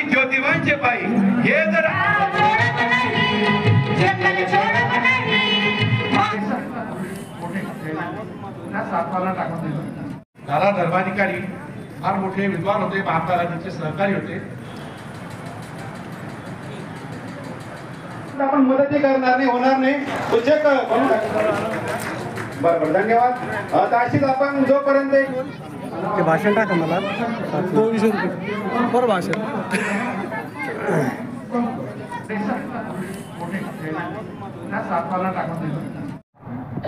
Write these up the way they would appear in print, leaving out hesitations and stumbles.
ज्योतिबांचे पायी हे जर दादा धर्माधिकारी फार मोठे विद्वान होते, महात्मा गांधीचे सहकारी होते. आपण मदती करणार नाही, होणार नाही. बरोबर, धन्यवाद. अशीच आपण जोपर्यंत भाषण टाका मला 200 रुपये पर भाषण.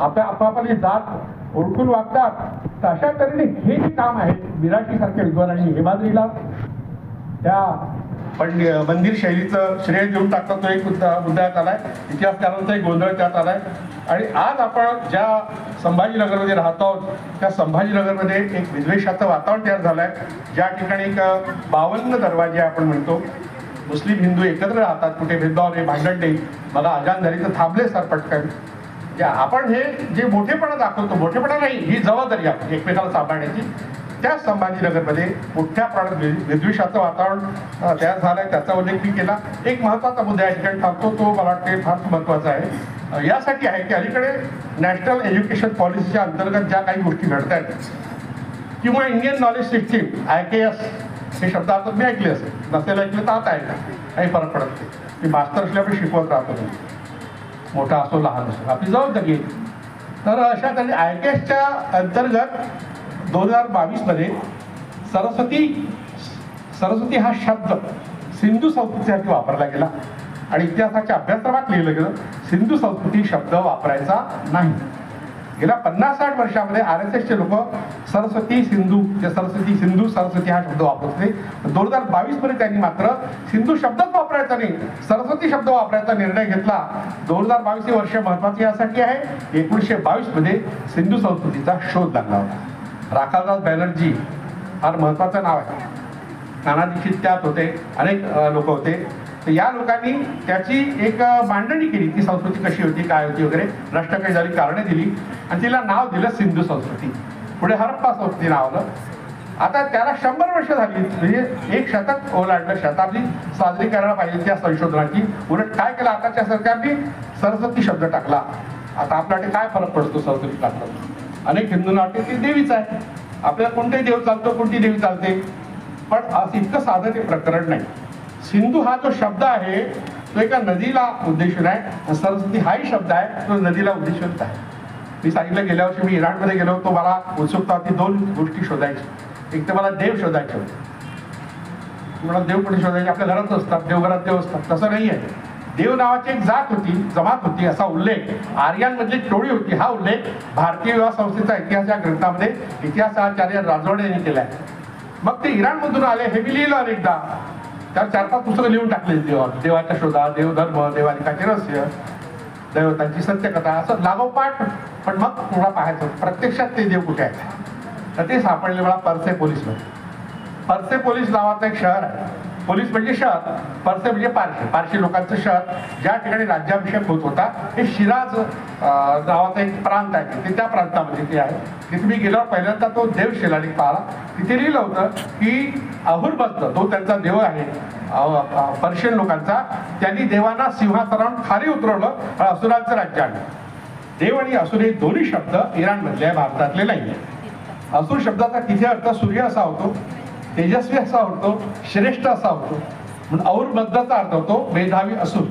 आपापली जात ओळखून वागतात. तर अशा तऱ्हेने हे जे काम आहे विराटी सारख्या विद्वानांनी हेमाद्रीला त्या पण मंदिर शैलीचं श्रेय देऊन टाकता तो एक मुद्दा आलाय, इतिहासकारांचा एक गोंधळ त्यात आलाय. आणि आज आपण ज्या संभाजीनगरमध्ये राहतो आहोत त्या संभाजीनगरमध्ये एक विद्वेषाचं वातावरण तयार झालंय. ज्या ठिकाणी एक 52 दरवाजे आपण म्हणतो, मुस्लिम हिंदू एकत्र राहतात, कुठे भेदभाव नाही, भांडण नाही, मला अजान झाली तर थांबले सर पटकन. आपण हे जे मोठेपणा दाखवतो, मोठेपणा नाही, ही जबाबदारी आपण एकमेकाला सांभाळण्याची, त्या संभाजीनगरमध्ये मोठ्या प्रमाणात विद्वेषाचं वातावरण तयार झालंय, त्याचा उल्लेख मी केला. एक महत्त्वाचा मुद्दा या ठिकाणी थांबतो, तो मला वाटते फार महत्त्वाचा आहे. यासाठी आहे की अलीकडे नॅशनल एज्युकेशन पॉलिसीच्या अंतर्गत ज्या काही गोष्टी घडत आहेत किंवा इंडियन नॉलेज सिस्टीम IKS हे शब्द आता मी ऐकले असेल, नसेल ऐकले तर आता ऐका, काही फरक पडत नाही. मी मास्टर असल्यामुळे शिकवत राहतो, मोठा असो लहान असो आपली जबाबदारी आहे. तर अशा तऱ्हे IKSच्या अंतर्गत 2022 मध्ये सरस्वती हा शब्द सिंधू संस्कृतीसाठी वापरला गेला आणि इतिहासाच्या अभ्यासक्रमात लिहिलं गेलं सिंधू संस्कृती शब्द वापरायचा नाही. गेल्या 50-60 वर्षामध्ये RSSचे लोक सरस्वती हा शब्द वापरत होते. 2022 मध्ये त्यांनी मात्र सिंधू शब्दच वापरायचा नाही, सरस्वती शब्द वापरायचा निर्णय घेतला. 2022 हे वर्ष महत्वाचे यासाठी आहे, 1922 मध्ये सिंधू संस्कृतीचा शोध लागला होता. राखालदास बॅनर्जी फार महत्वाचं नाव आहे, नाना दीक्षित त्यात होते, अनेक लोक होते. तर या लोकांनी त्याची एक मांडणी केली, ती संस्कृती कशी होती, काय होती वगैरे, नष्ट काही झाली, कारणे दिली आणि तिला नाव दिलं सिंधू संस्कृती. पुढे हरप्पा संस्कृती नाव आलं. आता त्याला 100 वर्ष झाली, म्हणजे 1 शतक ओलांडलं, शताब्दी साजरी करायला पाहिजे त्या संशोधनाची. उलट काय केलं आताच्या सरकारने, सरस्वती शब्द टाकला. आता आपल्याकडे काय फरक पडतो सरस्वती टाकला? अनेक हिंदूंना वाटते ती देवीच आहे, आपल्याला कोणतेही देव चालतो, कोणती देवी चालते, पण असं इतकं साधं ते प्रकरण नाही. सिंधू हा जो शब्द आहे तो एका नदीला उद्देशून आहे, सरस्वती हाही शब्द आहे तो नदीला उद्देशून आहे. मी सांगितलं गेल्या वर्षी मी इराणमध्ये गेलो होतो, मला उत्सुकता होती 2 गोष्टी शोधायची. एक तर मला देव शोधायचे होते. मला देव कुठे शोधायचे? आपल्या घरात असतात, देवघरात देव असतात, तसं नाही आहे. देव नावाची एक जात होती, जमात होती, असा उल्लेख आर्यांमधली टोळी होती, हा उल्लेख भारतीय विवाह संस्थेचा इतिहास या ग्रंथामध्ये इतिहासाचार्य राजवाडे यांनी केलाय. मग ते इराणमधून आले हे मी लिहिलं अनेकदा, त्यावर 4-5 पुस्तकं लिहून टाकले. देवाच्या शोधा, देवधर्म, देवालिकाचे रहस्य, दैवतांची सत्यकथा, असं लागोपाठ. पण मग थोडा पाहायचं प्रत्यक्षात ते देव कुठे आहेत. तर ते सापडले मला पर्सेपोलिसमध्ये. पर्सेपोलिस नावाचं एक शहर आहे. पोलीस म्हणजे शहर, पर्से म्हणजे पारशी लोकांचं शहर, ज्या ठिकाणी राज्याभिषेक होत होता. हे शिराज नावाचा एक प्रांत आहे, ते त्या प्रांतामध्ये ते आहे. तिथे मी गेल्यावर पहिल्यांदा तो देव शिलालेख पाहिला. तिथे लिहिलं होतं की अहुरमझद, तो त्यांचा देव आहे पर्शियन लोकांचा, त्यांनी देवांना सिंहासनावरून खाली उतरवलं, असुरांचं राज्य आहे. देव आणि असुर हे दोन्ही शब्द इराणमधले, भारतातले नाही. असुर शब्दाचा तिथे अर्थ सूर्य असा होतो, तेजस्वी असा होतो, श्रेष्ठ असा होतो. म्हणून अहुरमझदचा अर्थ होतो मेधावी असुर.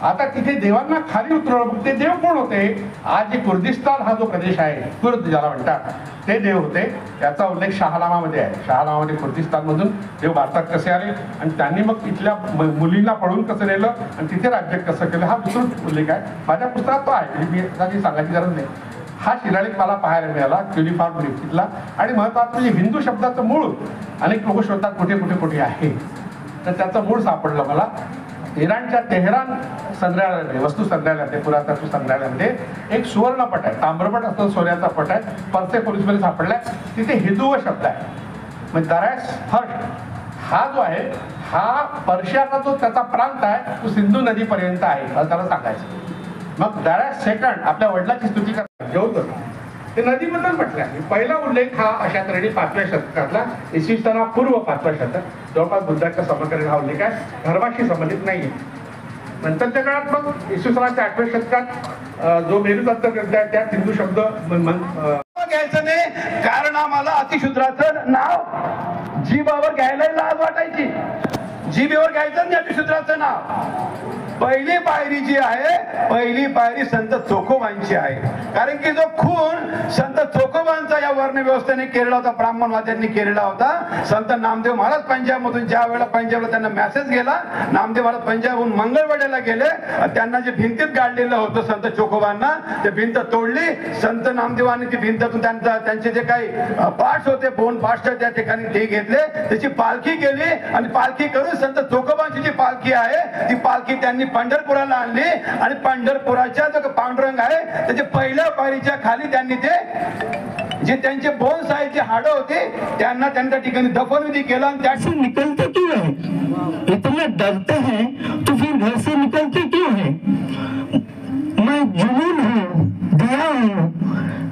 आता तिथे देवांना खाली उतरवलं. ते देव कोण होते? आज जे कुर्दिस्तान हा जो प्रदेश आहे, कुर्द ज्याला म्हणतात, ते देव होते. त्याचा उल्लेख शहानामामध्ये आहे. शहानामामध्ये कुर्दिस्तानमधून देव भारतात कसे आले आणि त्यांनी मग तिथल्या मुलींना पळून कसं नेलं आणि तिथे राज्य कसं केलं, हा विस्तृत उल्लेख आहे. माझ्या पुस्तकात तो आहे, मी सांगायची गरज नाही. हा शिलालेख मला पाहायला मिळाला क्युलिफॉर्म लिखितला. आणि महत्वाचं म्हणजे हिंदू शब्दाचं मूळ अनेक लोक शोधतात कुठे आहे, तर त्याचं मूळ सापडलं मला. इराणच्या तेहरान संग्रहालयामध्ये, वस्तू संग्रहालयामध्ये, पुरातत्व संग्रहालयामध्ये एक सुवर्णपट आहे, ताम्रपट असतो, सोन्याचा पट आहे, पर्सेपोलिसमध्ये सापडलाय. तिथे हिंदू शब्द आहे. म्हणजे दरायस फर्स्ट हा जो आहे, हा पर्शियाचा जो त्याचा प्रांत आहे तो सिंधू नदीपर्यंत आहे असं त्याला सांगायचं. मग दरायस सेकंड आपल्या वडिलांची स्तुती करतात, जेवतो ते नदीबद्दल म्हटलं आहे. पहिला उल्लेख हा अशा तऱ्हेने 5व्या शतकातला, इसवी पूर्व 5वं शतक, जवळपास बुद्धाच्या समकालीन हा उल्लेख आहे, धर्माशी संबंधित नाही. नंतरच्या काळात मग इसवी 8व्या शतकात जो मेरुदत्त ग्रंथ आहे त्यात हिंदू शब्द घ्यायचं नाही, कारण आम्हाला अतिशूद्राचं नाव जीभावर घ्यायला लाज वाटायची. जीभेवर घ्यायचं नाही अतिशूद्राचं नाव. पहिली पायरी जी आहे, पहिली पायरी संत चोखोबांची आहे. कारण की जो खून संत चोखोबांचा या वर्ण व्यवस्थेने केलेला होता, ब्राह्मणवाद्यांनी केलेला होता. संत नामदेव महाराज पंजाबमधून ज्या वेळेला पंजाबला त्यांना मेसेज गेला, नामदेव महाराज पंजाबहून मंगळवेढ्याला गेले, त्यांना जे भिंतीत गाडलेलं होतं संत चोखोबांना, ते भिंत तोडली. संत नामदेवांनी ती भिंतून त्यांचे जे काही पार्ट्स होते, बोन पार्ट्स त्या ठिकाणी ते घेतले, त्याची पालखी केली आणि पालखी करून संत चोखोबांची जी पालखी आहे ती पालखी त्यांनी पंढरपुराला आणली आणि पंढरपुराच्या जो पांडुरंग आहे त्याच्या पहिल्या पायरीच्या खाली त्यांनी ते जे त्यांचे बोन साईडची हाडं होती त्यांना त्या ठिकाणी दफनविधी केला आणि त्या से निकलते क्यों है? इतना डरते हैं तो फिर घर से निकलते क्यों है? मैं जुनून हूँ, दिया हूँ,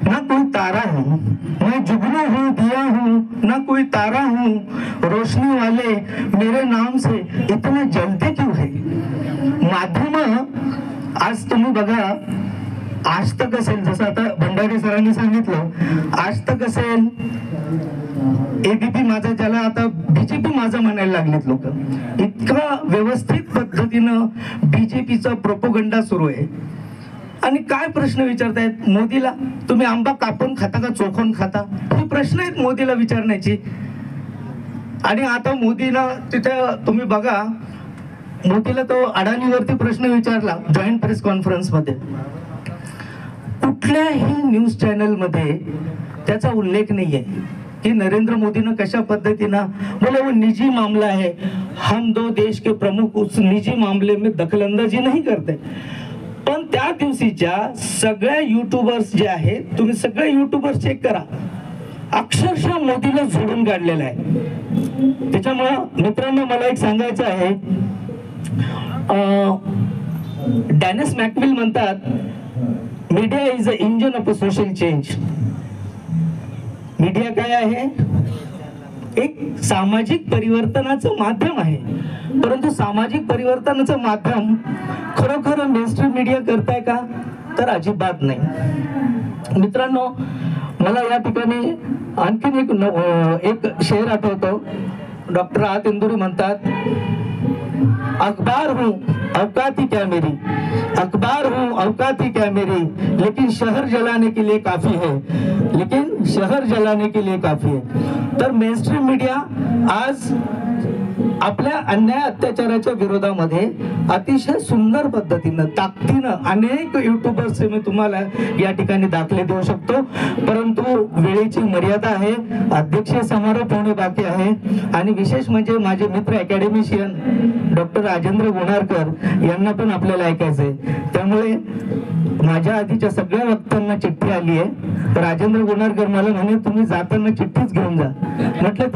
ना कोई तारा हूँ। मैं जुगनू हूँ, दिया हूँ, ना कोई तारा हूँ। रोशनी वाले मेरे नाम से इतना जलते क्यों है? माध्यम आज तुम्ही बघा, आज तक असेल, जसं आता भंडारी सरांनी सांगितलं, आज तक असेल, एबीपी माझा, ज्याला आता बीजेपी माझा म्हणायला लागलेत लोक, इतका व्यवस्थित पद्धतीनं बीजेपीचा प्रोपोगंडा सुरू आहे. आणि काय प्रश्न विचारतायत मोदीला, तुम्ही आंबा कापून खाता का चोखून खाता? हे प्रश्न आहेत मोदीला विचारण्याची. आणि आता मोदीला तिथे तुम्ही बघा, मोदीला तो अडाणीवरती प्रश्न विचारला जॉईंट प्रेस कॉन्फरन्स मध्ये, कुठल्याही न्यूज चॅनल मध्ये त्याचा उल्लेख नाहीये कि नरेंद्र मोदीनं कशा पद्धतीनं बोला वो निजी मामला है, हम दो देश के प्रमुख उस निजी मामले में दखलंदाजी नहीं करते. पण त्या दिवशीच्या सगळ्या युट्यूबर्स जे आहेत, तुम्ही सगळे युट्यूबर्स चेक करा, अक्षरशः मोदीला जोडून काढलेलं आहे. त्याच्यामुळं मित्रांनो मला एक सांगायचं आहे, डॅनिस मॅकविल म्हणतात, media is a engine of a social change. Media काय आहे? एक सामाजिक परिवर्तनाचं माध्यम आहे. परंतु सामाजिक परिवर्तनाचं माध्यम खरोखर मेनस्ट्रीम मीडिया करताय का? तर अजिबात नाही. मित्रांनो मला या ठिकाणी आणखीन एक शेर आठवतो. डॉक्टर आत इंदुरी म्हणतात, अखबार हूँ औकाती क्या मेरी, अखबार हूँ औकाती क्या मेरी, लेकिन शहर जलाने के लिए काफी है, लेकिन शहर जलाने के लिए काफी है. तर मेनस्ट्रीम मीडिया आज आपल्या अन्याय अत्याचाराच्या विरोधामध्ये अतिशय सुंदर पद्धतीनं ताकदीनं अनेक युट्यूबर्स मी तुम्हाला या ठिकाणी दाखले देऊ शकतो. परंतु वेळेची मर्यादा आहे, अध्यक्षीय समारोप होणे बाकी आहे. आणि विशेष म्हणजे माझे मित्र अकॅडमिशियन डॉक्टर राजेंद्र गुणारकर यांना पण आपल्याला ऐकायचंय. त्यामुळे माझ्या आधीच्या सगळ्या वक्त्यांना चिठ्ठी आली आहे. राजेंद्र गुणारकर मला म्हणे तुम्ही जाताना चिठ्ठीच घेऊन जा. म्हटलं